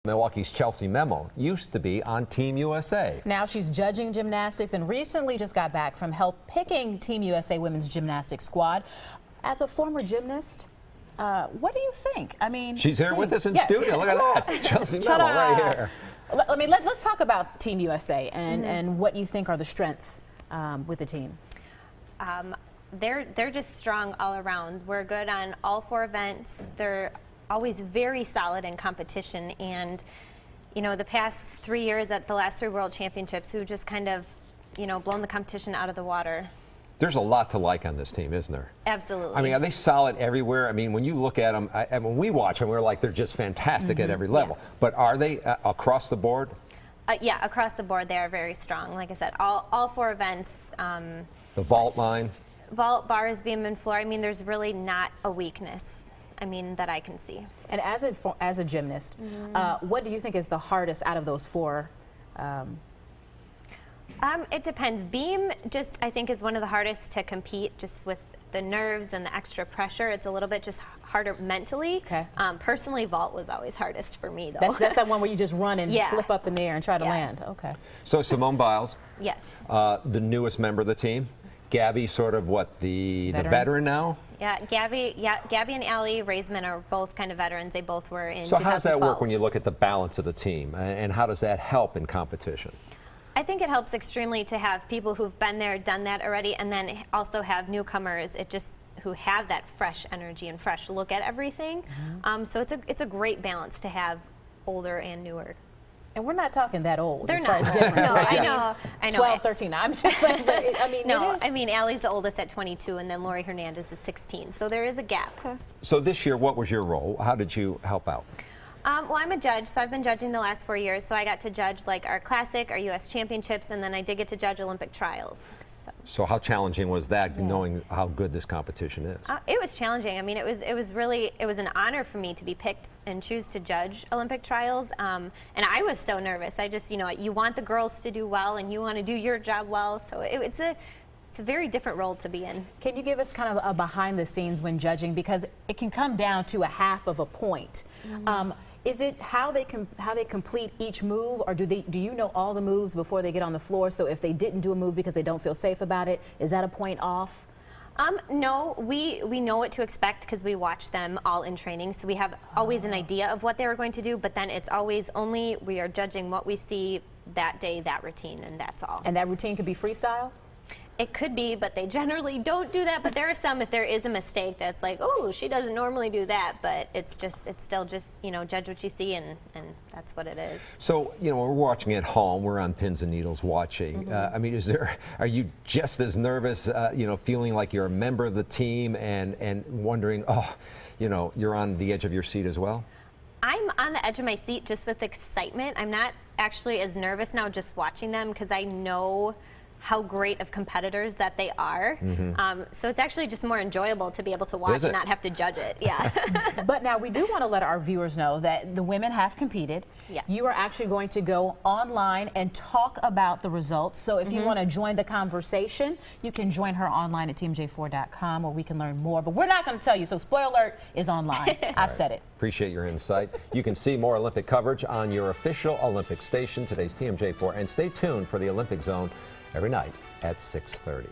Milwaukee's Chellsie Memmel used to be on Team USA. Now she's judging gymnastics and recently just got back from help picking Team USA women's gymnastics squad. As a former gymnast, what do you think? I mean, she's here with us in studio. Look at that, Chellsie Memmel right here. I mean, let's talk about Team USA and what you think are the strengths with the team. They're just strong all around. We're good on all 4 events. They're always very solid in competition, and you know, the past 3 years at the last 3 World Championships, we've just kind of, you know, blown the competition out of the water. There's a lot to like on this team, isn't there? Absolutely. I mean, are they solid everywhere? I mean, when you look at them, and when we watch them, we're like, they're just fantastic at every level. Yeah. But are they across the board? Yeah, across the board, they are very strong. Like I said, all 4 events. The vault line? Vault, bars, beam, and floor. I mean, there's really not a weakness, I mean, that I can see. And as a gymnast, what do you think is the hardest out of those 4? It depends. Beam just, I think, is one of the hardest to compete, just with the nerves and the extra pressure. It's a little bit just harder mentally. Okay. Personally, vault was always hardest for me, though. That's that one where you just run and flip up in the air and try to land. Okay. So Simone Biles. Yes. The newest member of the team. Gabby, sort of what, the veteran now? Yeah, Gabby and Allie Raisman are both kind of veterans. They both were in 2012. So how does that work when you look at the balance of the team, and how does that help in competition? I think it helps extremely to have people who've been there, done that already, and then also have newcomers who have that fresh energy and fresh look at everything. So it's a great balance to have older and newer. And we're not talking that old. They're as not. Far as difference, No, right? I know. 12, 13. I'm just like, I mean, no, I mean, Allie's the oldest at 22, and then Lori Hernandez is 16. So there is a gap. Okay. So this year, what was your role? How did you help out? Well, I'm a judge, so I've been judging the last 4 years. So I got to judge like our classic, our U.S. championships, and then I did get to judge Olympic trials. So how challenging was that, knowing how good this competition is? It was challenging. I mean, it was an honor for me to be picked and choose to judge Olympic trials. And I was so nervous. I just, you know, you want the girls to do well, and you want to do your job well. So it's a very different role to be in. Can you give us kind of a behind the scenes when judging, because it can come down to a half of a point. Is it how they complete each move, or do you know all the moves before they get on the floor? So if they didn't do a move because they don't feel safe about it, is that a point off? No, we know what to expect because we watch them all in training, so we have always an idea of what they were going to do, but then it's always only we are judging what we see that day, that routine, and that's all. And that routine could be freestyle? It could be, but they generally don't do that. But there are some, if there is a mistake, that's like, oh, she doesn't normally do that. But it's still just, you know, judge what you see, and that's what it is. So, you know, we're watching at home. We're on pins and needles watching. I mean, are you just as nervous, you know, feeling like you're a member of the team and wondering, oh, you know, you're on the edge of your seat as well? I'm on the edge of my seat just with excitement. I'm not actually as nervous now just watching them because I know how great of competitors that they are. So it's actually just more enjoyable to be able to watch and not have to judge it. Yeah. But now we do want to let our viewers know that the women have competed. Yes. You are actually going to go online and talk about the results. So if you want to join the conversation, you can join her online at WTMJ-TV.com, where we can learn more. But we're not going to tell you, so spoiler alert is online. I've said it. Appreciate your insight. You can see more Olympic coverage on your official Olympic station, today's TMJ4, and stay tuned for the Olympic Zone every night at 6:30.